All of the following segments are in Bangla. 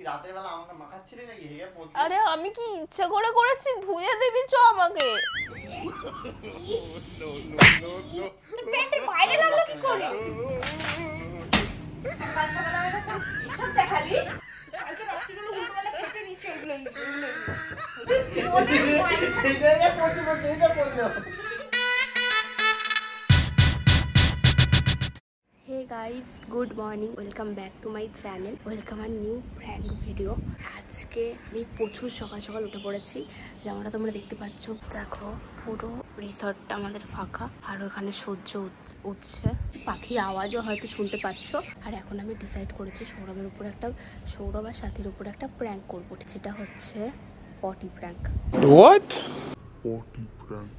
রাতের বেলা আমাকে মাখাচ্ছিলি নাকি হেগে পড়তে? আরে আমি কি ইচ্ছা করে করেছি? ধুয়ে দিবি চ আমাকে। প্যান্টের বাইরে লাগলো কি করে? বাসাবেলা এসব দেখালি? কালকে রাত্রিবেলা উল্টোবেলা খেতে নিচ্ছে এগুলো। Hey guys, good morning. Welcome back to my channel. Welcome a new prank video. আজকে আমি প্রচুর সকাল সকাল উঠে পড়েছি, যেমনটা তোমরা দেখতে পাচ্ছ। দেখো পুরো রিসর্টটা আমাদের ফাঁকা, আর ওখানে সূর্য উঠছে, পাখির আওয়াজও হয়তো শুনতে পাচ্ছ। আর এখন আমি ডিসাইড করেছি সৌরভ আর সাথীর উপর একটা প্র্যাঙ্ক করবো, যেটা হচ্ছে পটি প্র্যাঙ্ক। What? পটি প্র্যাঙ্ক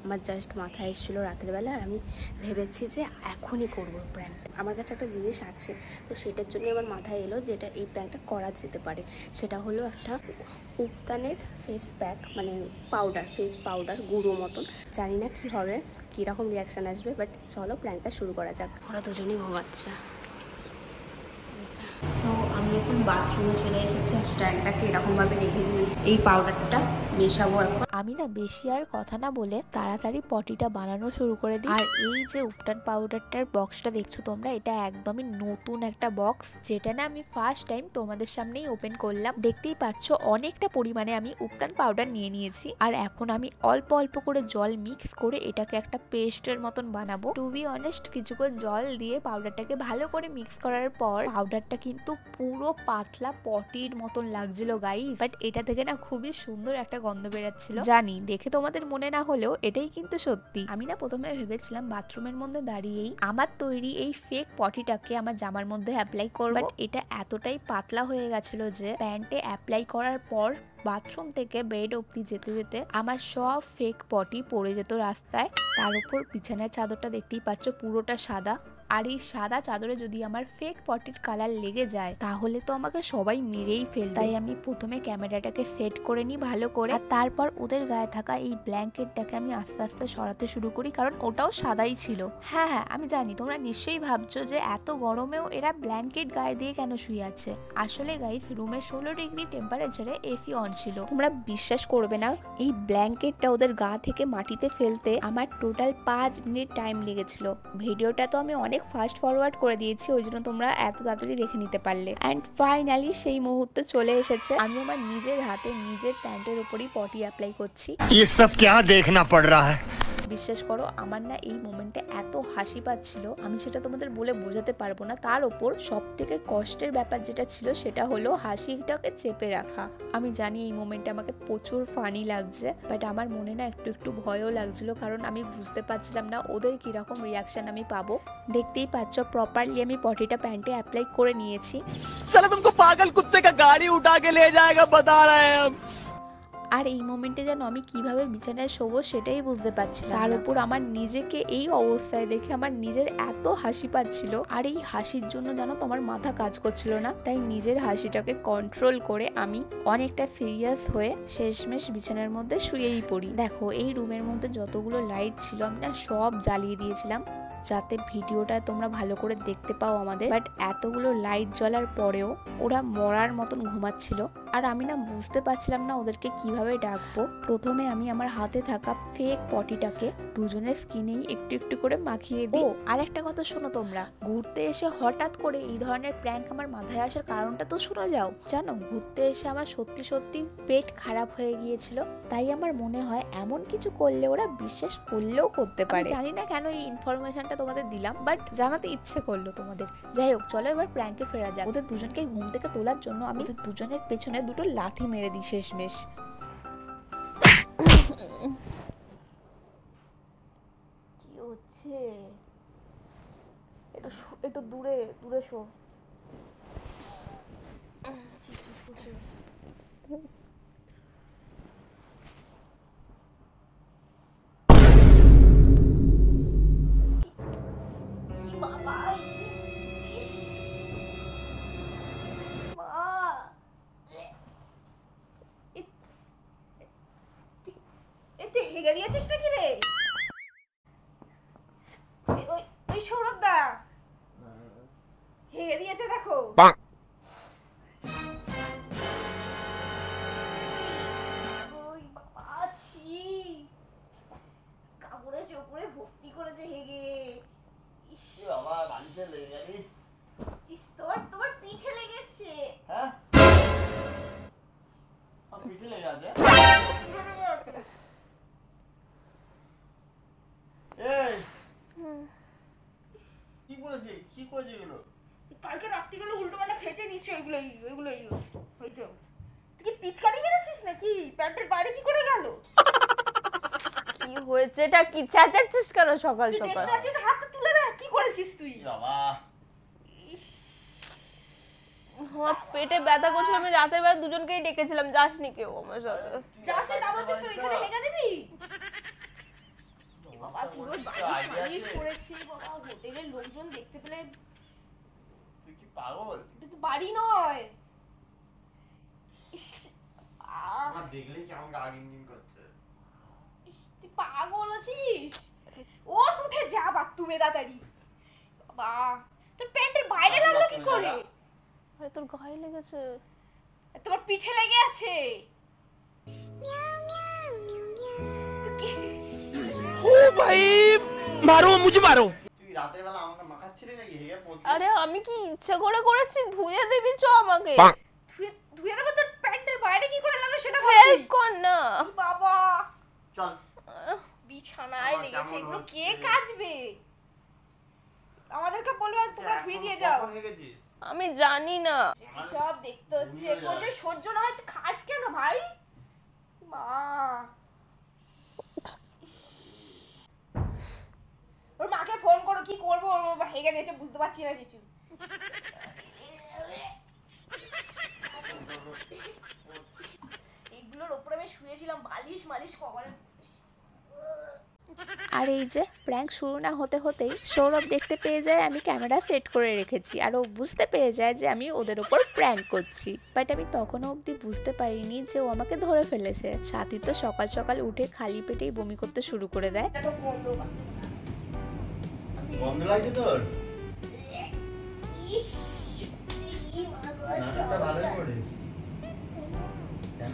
আমার জাস্ট মাথায় এসেছিলো রাতের বেলা, আর আমি ভেবেছি যে এখনই করবো প্র্যাঙ্ক। আমার কাছে একটা জিনিস আছে, তো সেটার জন্য আমার মাথায় এলো যেটা এই প্র্যাঙ্কটা করা যেতে পারে। সেটা হলো একটা উপতানের ফেস প্যাক, মানে পাউডার, ফেস পাউডার গুঁড়ো মতন। জানি না কী হবে, কীরকম রিয়াকশান আসবে, বাট চলো প্র্যাঙ্কটা শুরু করা যাক। ওরা দুজনেই ঘুমাচ্ছে। তো আমি এখন বাথরুমে চলে এসেছি, স্ট্যান্ডটাকে এরকমভাবে রেখে দিয়েছি। এই পাউডারটা মেশাবো এখন। আমি না বেশি আর কথা না বলে তাড়াতাড়ি পটিটা বানানো শুরু করে দিই। আর এই যে উপটান পাউডারটার বক্সটা দেখছো তোমরা, এটা একদমই নতুন একটা বক্স, যেটা না আমি ফার্স্ট টাইম তোমাদের সামনেই ওপেন করলাম। দেখতেই পাচ্ছ অনেকটা পরিমাণে আমি উপটান পাউডার নিয়ে নিয়েছি, আর এখন আমি অল্প অল্প করে জল মিক্স করে এটাকে একটা পেস্টের মতন বানাবো। টু বি অনেস্ট, কিছুক্ষণ জল দিয়ে পাউডারটাকে ভালো করে মিক্স করার পর পাউডারটা কিন্তু পুরো পাতলা পটির মতন লাগছিল গাইস, বাট এটা থেকে না খুবই সুন্দর একটা গন্ধ বেরাচ্ছিল। জানি দেখে তোমাদের মনে না হলেও এটাই কিন্তু সত্যি। আমি না প্রথমে ভেবেছিলাম বাথরুমের মধ্যে দাঁড়িয়েই আমার তৈরি এই ফেক পটিটাকে আমার জামার মধ্যে অ্যাপ্লাই করব, বাট এটা এতটাই পাতলা হয়ে গেছিল যে প্যান্টে অ্যাপ্লাই করার পর বাথরুম থেকে বেড অবধি যেতে যেতে আমার সব ফেক পটি পড়ে যেত রাস্তায়। তার উপর বিছানার চাদরটা দেখতেই পাচ্ছ পুরোটা সাদা, আর এই সাদা চাদরে যদি আমার ফেক পটির কালার লেগে যায় তাহলে তো আমাকে সবাই মেরেই ফেলবে। তাই আমি প্রথমে ক্যামেরাটাকে সেট করে নিই ভালো করে, আর তারপর ওদের গায়ে থাকা এই ব্ল্যাঙ্কেটটাকে আমি আস্তে আস্তে সরাতে শুরু করি, কারণ ওটাও সাদাই ছিল। হ্যাঁ হ্যাঁ, আমি জানি তোমরা নিশ্চয়ই ভাবছো যে এত গরমেও এরা ব্ল্যাঙ্কেট গায়ে দিয়ে কেন শুয়ে আছে। আসলে গাইস, রুমে 16 ডিগ্রি টেম্পারেচারে এসি অন ছিল। তোমরা বিশ্বাস করবে না, এই ব্ল্যাঙ্কেটটা ওদের গা থেকে মাটিতে ফেলতে আমার টোটাল 5 মিনিট টাইম লেগেছিল। ভিডিওটা তো আমি অনেক ফাস্ট ফরওয়ার্ড করে দিয়েছি, ওই জন্য তোমরা এত তাড়াতাড়ি দেখে নিতে পারলে। অ্যান্ড ফাইনালি সেই মুহূর্তে চলে এসেছে। আমি আমার নিজের হাতে নিজের প্যান্টের উপরই পটি অ্যাপ্লাই করছি। ये सब क्या देखना पड़ रहा है? বিশ্বাস করো, আমার না এই মোমেন্টে এত হাসি পাচ্ছিল, আমি সেটা তোমাদের বলে বোঝাতে পারবো না। তার ওপর সব থেকে কষ্টের ব্যাপার যেটা ছিল সেটা হলো হাসিটাকে চেপে রাখা। আমি জানি এই মোমেন্টে আমাকে প্রচুর ফানি লাগছে, বাট আমার মনে না একটু একটু ভয়ও লাগছিল, কারণ আমি বুঝতে পারছিলাম না ওদের কিরকম রিয়াকশন আমি পাবো। দেখতেই পাচ্ছ প্রপারলি আমি পটিটা প্যান্টে অ্যাপ্লাই করে নিয়েছি। साला तुमको पागल कुत्ते का गाड़ी उठा के ले जाएगा, बता रहे हैं हम। আর এই মোমেন্টে যেন আমি কিভাবে বিছানায় শোবো সেটাই বুঝতে পারছিলাম। তার উপর আমার নিজেকে এই অবস্থায় দেখে আমার নিজের এত হাসি পাচ্ছিল, আর এই হাসির জন্য যেন তোমার মাথা কাজ করছিল না। তাই নিজের হাসিটাকে কন্ট্রোল করে আমি অনেকটা সিরিয়াস হয়ে শেষমেশ বিছানার মধ্যে শুয়েই পড়ি। দেখো এই রুমের মধ্যে যতগুলো লাইট ছিল আমি না সব জ্বালিয়ে দিয়েছিলাম, যাতে ভিডিওটা তোমরা ভালো করে দেখতে পাও আমাদের। বাট এতগুলো লাইট জ্বলার পরেও ওরা মরার মতন ঘুমাচ্ছিল, আর আমি না বুঝতে পারছিলাম না ওদেরকে কিভাবে ডাকবো। প্রথমে আমি আমার হাতে থাকা ফেক পটিটাকে দুজনের স্কিনেই একটু একটু করে মাখিয়ে দিই। আর একটা কথা শোনো, তোমরা ঘুরতে এসে হঠাৎ করে এই ধরনের প্র্যাঙ্ক আমার মাথায় আসার কারণটা তো শুনে যাও। জানো, ঘুরতে এসে আমার সত্যি সত্যি পেট খারাপ হয়ে গিয়েছিল, তাই আমার মনে হয় এমন কিছু করলে ওরা বিশ্বাস করলেও করতে পারে। জানি না কেন এই ইনফরমেশনটা তোমাদের দিলাম, বাট জানাতে ইচ্ছে করলো তোমাদের। যাই হোক, চলো এবার প্র্যাঙ্কে ফেরা যাক। ওদের দুজনকে ঘুম থেকে তোলার জন্য আমি দুজনের পেছনে দুটো লাথি মেরে দিই শেষমেশ। কি হচ্ছে? একটু দূরে দূরে শো। হেগে দিয়েছিস নাকি রে? ওই সৌরভ দা হেগে রেখে দিয়েছে দেখো। ওই বাবা ছি, কাপড়ের চোপড়ে ভর্তি করেছে হেগে। ইস বাবা বাড়িতে লেগে গেছিস। ইস, তোমার পিঠে লেগেছে। হ্যাঁ আমার পিঠে লেগে আছে। এই কি বলেছে, কি করেছে এগুলো? কালকে রাত্রিবেলা উল্টো পাল্টা খেয়েছে নিশ্চয়ই, ওইগুলোই হয়েছে। তুই কি পিচকারি মেরেছিস নাকি? প্যান্টের বাইরে কি করে গেল? কি হয়েছে? এটা কি চেঁচাচ্ছিস কেন সকাল তুই সকাল? দেখতে পাচ্ছিস না, হাতটা তুলে দে। কি করেছিস তুই? বাবা আমার পেটে ব্যথা করছিল, আমি রাতের বেলা দুজনকেই ডেকেছিলাম, যাসনি কেউ আমার সাথে। যাস না, তারপর তুই ওইখানে হেগে দিবি। বাবা পুরো বালিশ করেছি বাবা, হোটেলের লোকজন দেখতে পেলে। তুই কি পাগল? এটা তো বাড়ি নয়। ইস, আমার দেখলেই কেমন গা গিনগিন করছে। তুই পাগল আছিস? ওঠ উঠে যা বাথরুমে তাড়াতাড়ি। বাবা তোর প্যান্টের বাইরে লাগলো কি করে? আরে তোর গায়ে লেগেছে। তোমার পিঠে লেগে আছে। ओ भाई मारो मुझे मारो। তুই রাতের বেলা আমাকে মাখাচ্ছিলি নাকি হেগে পড়তে? আরে আমি কি ইচ্ছে করে করেছি? ধুয়ে দিবি চ আমাকে। ধুয়ে দেবো? তোর প্যান্টের বাইরে কি করে লাগলো সেটা হেল্প বলবি। কর না। বাবা চল বিছানায় আমার লেগেছে, কেমন এগুলো হচ্ছে? কে কাচবে? আমাদেরকে বলবে তোমরা ধুয়ে দিয়ে যাও। কখন হেগেছিস? আমি জানি না। সব দেখতে হচ্ছে, ঘুমিয়ে যা। কোচে সহ্য না হয় তো খাস কেন ভাই? মা ওর মাকে ফোন করো, কি করবো? ওর মা হেগে দিয়েছে, বুঝতে পারছি না কিছু। এগুলোর ওপরে আমি শুয়েছিলাম, বালিশ মালিশ কভারে। আর এই যে প্র্যাঙ্ক শুরু না হতে হতেই সৌরভ দেখতে পেয়ে যায় আমি ক্যামেরা সেট করে রেখেছি, আর ও বুঝতে পেরে যায় যে আমি ওদের ওপর প্র্যাঙ্ক করছি। বাট আমি তখনও অবধি বুঝতে পারিনি যে ও আমাকে ধরে ফেলেছে। সাথী তো সকাল সকাল উঠে খালি পেটেই বমি করতে শুরু করে দেয়। গন্ধ লাগছে তোর? ইস কি মাগো, নাটকটা ভালো করে। কেন?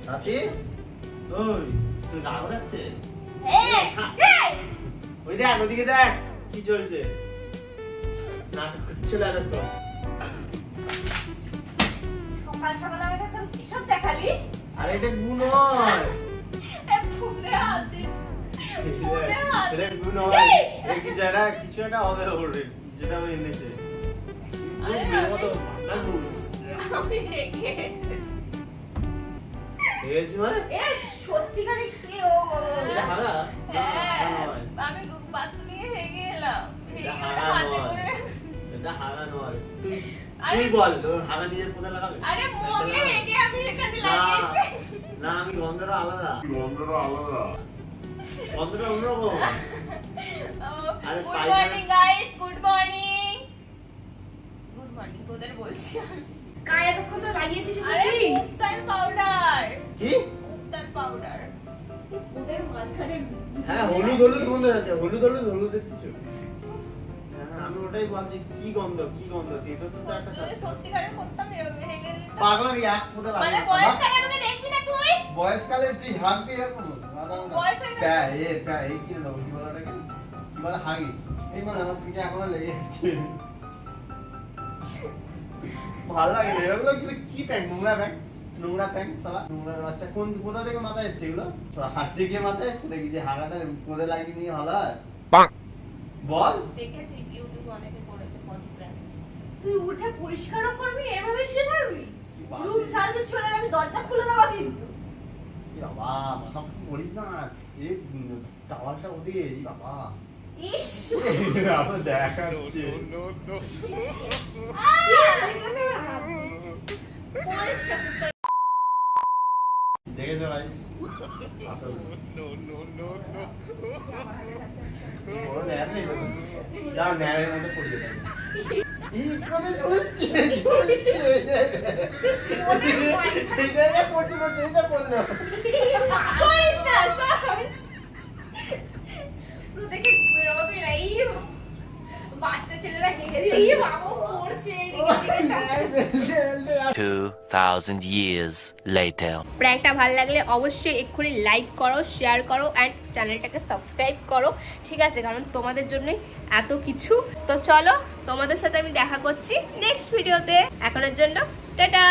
সাথী? ওই, তোর গা ঘোরাচ্ছে? ওই দেখ, ওদিকে দেখ, কি চলছে? নাটক করছিল এতক্ষণ। সকাল সকাল আমাকে তোর কিসব দেখালি? আরে এটা গু নয়। ফুলে হাত দিস। ফুলে হাত এটা গু নয়। এই কিছু একটা হবে ওর, যেটা আমি এনেছে। আরে মেয়ের মতো পাতলা গু। আমি রেগে এসেছি। হেগেছি মানে? এ সত্যিকারে কে ও? এটা হাগা? আমি বাথরুমে হেগে এলাম। এটা হেগে হাগা হাতে নয়। করে। এটা হাগা নয়। তুই বল, তোর হাগা নিজের কোথায় লাগাবে? আরে মগে হেগে আমি এখানে লাগিয়েছি। না, আমি গন্ধটা আলাদা। গন্ধটা অন্যরকম। আরে গুড পায়খানা- morning guys, good morning. Good morning তোদের বলছি আমি। কায় এতক্ষণ তো লাগিয়েছিস আরে মুক্তার পাউডার। কি? মুক্তার পাউডার। ওদের মাঝখানে হ্যাঁ, হলুদ গন্ধ আছে। হলুদ কিছু। হ্যাঁ, আমি ওটাই ভাবছি কি গন্ধ। তেতো তো একটা যদি সত্যিকারের করতাম এরকম হেগে দিতাম। পাগলা নাকি এক ফোঁটা লাগে। মানে বয়সকালে আমাকে দেখবি না তুই? বয়সকালে তুই হাগবি এরকম? বয়সকালে- এই কি বলো? কি বলে ওটাকে? কি বলে হাগিস? এই মানে আমার পিঠে এখনো লেগে আছে। ভালো লাগে না এগুলো। কি প্যান্ট? নোংরা প্যান্ট শালা। নোংরা বাচ্চা কোথা থেকে মাথায় এসছে এগুলো? তোরা হাঁটতে গিয়ে মাথায় এসছে নাকি যে হাগাটা কোদে লাগিয়ে নিয়ে ভালো হয়? বল। দেখেছি ইউটিউব অনেকে করেছে কন্টেন্ট। তুই উঠে পরিষ্কারও করবি না, এভাবে শুয়ে থাকবি? কি বাজে। রুম সার্ভিস চলে গেলে আমি দরজা খুলে দেবো কিন্তু। এই বাবা, মাথা করিস না। এই টাওয়ালটা ওদিকে, এই বাবা। ইস আবার দেখাচ্ছে। দেখেছো গাইস? আসলে বড় ন্যাড়া নেই তো। দাও ন্যাড়ার মধ্যে পড়ে যাবে। এই করে ঝুলছে। এটা পড়তে এটা পড়লো। করিস না সর। পুরো দেখে ঘুমের মতোই না। এই বাচ্চা ছেলেরা হেগে দিয়ে এই বাবা পড়ছে। 2000 years later. প্র্যাঙ্কটা ভালো লাগলে অবশ্যই এক্ষুনি লাইক করো, শেয়ার করো অ্যান্ড চ্যানেলটাকে সাবস্ক্রাইব করো, ঠিক আছে? কারণ তোমাদের জন্যই এত কিছু। তো চলো, তোমাদের সাথে আমি দেখা করছি নেক্সট ভিডিওতে। এখনের জন্য টাটা।